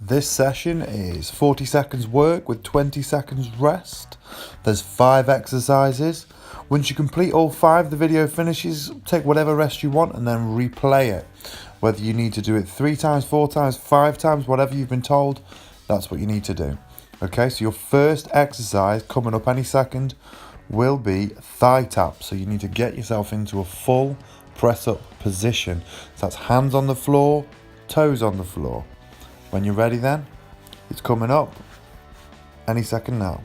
This session is 40 seconds work with 20 seconds rest. There's 5 exercises. Once you complete all 5, the video finishes. Take whatever rest you want and then replay it. Whether you need to do it 3 times, 4 times, 5 times, whatever you've been told, that's what you need to do. Okay, so your first exercise coming up any second will be thigh taps. So you need to get yourself into a full press up position. So that's hands on the floor, toes on the floor. When you're ready then, it's coming up any second now.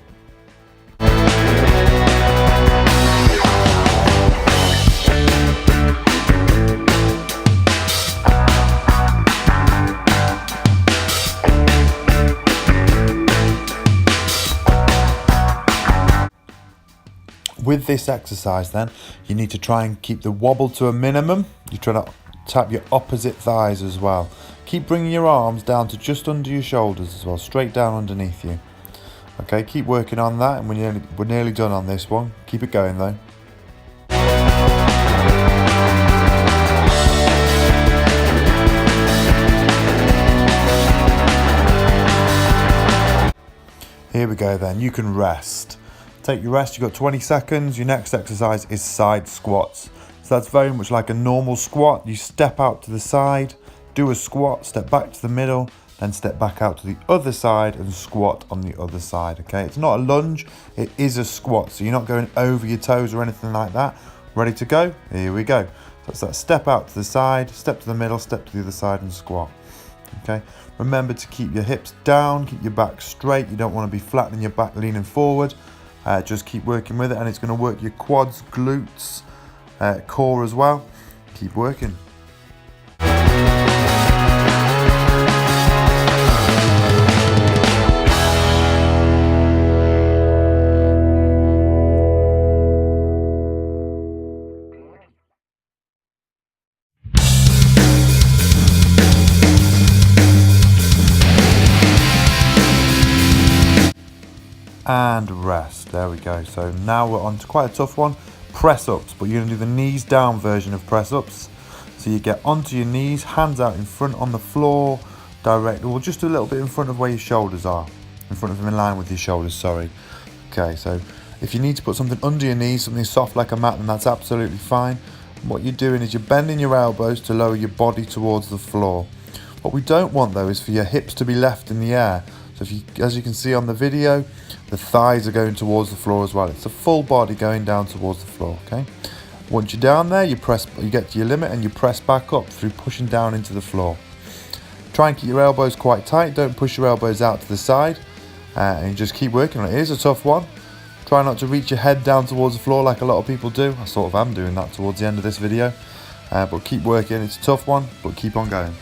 With this exercise then, you need to try and keep the wobble to a minimum. You're trying to tap your opposite thighs as well. Keep bringing your arms down to just under your shoulders as well, straight down underneath you. Okay, keep working on that, and we're nearly done on this one. Keep it going though. Here we go then, you can rest. Take your rest, you've got 20 seconds. Your next exercise is side squats. So that's very much like a normal squat. You step out to the side, do a squat, step back to the middle, then step back out to the other side and squat on the other side, okay? It's not a lunge, it is a squat, so you're not going over your toes or anything like that. Ready to go? Here we go. So it's that step out to the side, step to the middle, step to the other side and squat, okay? Remember to keep your hips down, keep your back straight. You don't want to be flattening your back, leaning forward. Just keep working with it, and it's going to work your quads, glutes, core as well. Keep working. And rest. There we go. So now we're on to quite a tough one, press ups, but you're going to do the knees down version of press ups. So you get onto your knees, hands out in front on the floor, direct, or just a little bit in front of where your shoulders are, in front of them, in line with your shoulders, sorry. Okay, so if you need to put something under your knees, something soft like a mat, then that's absolutely fine. What you're doing is you're bending your elbows to lower your body towards the floor. What we don't want though is for your hips to be left in the air. So if you, as you can see on the video, the thighs are going towards the floor as well. It's a full body going down towards the floor, okay? Once you're down there, you get to your limit and you press back up through pushing down into the floor. Try and keep your elbows quite tight. Don't push your elbows out to the side. And you just keep working on it. It is a tough one. Try not to reach your head down towards the floor like a lot of people do. I sort of am doing that towards the end of this video. But keep working. It's a tough one, but keep on going.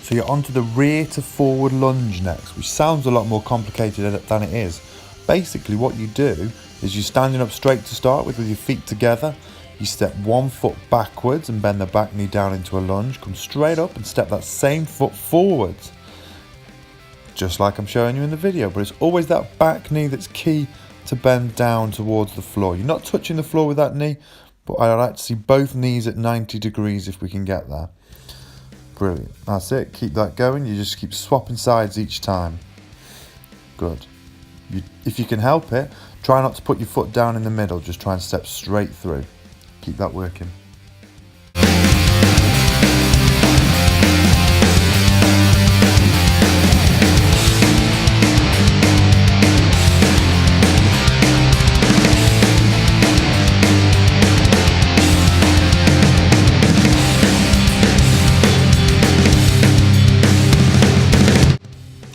So you're onto the rear to forward lunge next, which sounds a lot more complicated than it is. Basically what you do is you're standing up straight to start with your feet together. You step one foot backwards and bend the back knee down into a lunge. Come straight up and step that same foot forwards. Just like I'm showing you in the video, but it's always that back knee that's key to bend down towards the floor. You're not touching the floor with that knee, but I like to see both knees at 90 degrees if we can get there. Brilliant, that's it, keep that going. You just keep swapping sides each time. Good. If you can help it, try not to put your foot down in the middle, just try and step straight through. Keep that working.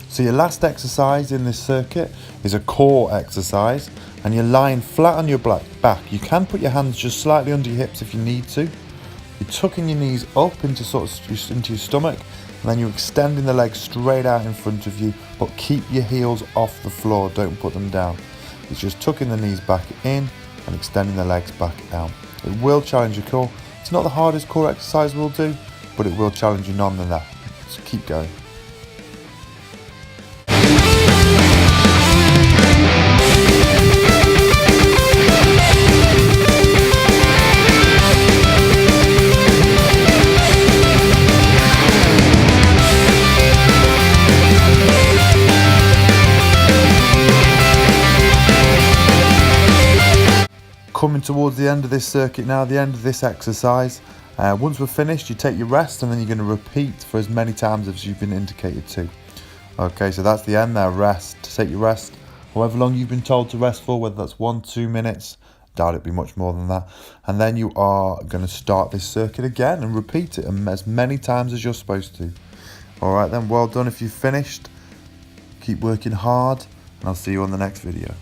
So your last exercise in this circuit is a core exercise, and you're lying flat on your back. You can put your hands just slightly under your hips if you need to. You're tucking your knees up into into your stomach, and then you're extending the legs straight out in front of you, but keep your heels off the floor, don't put them down. It's just tucking the knees back in and extending the legs back out. It will challenge your core. It's not the hardest core exercise we'll do, but it will challenge you nonetheless. So keep going. coming towards the end of this circuit now, the end of this exercise. Once we're finished, you take your rest and then you're going to repeat for as many times as you've been indicated to. Okay, so that's the end there, rest. Take your rest, however long you've been told to rest for, whether that's 1-2 minutes, doubt it'd be much more than that. And then you are going to start this circuit again and repeat it as many times as you're supposed to. Alright then, well done if you've finished. Keep working hard, and I'll see you on the next video.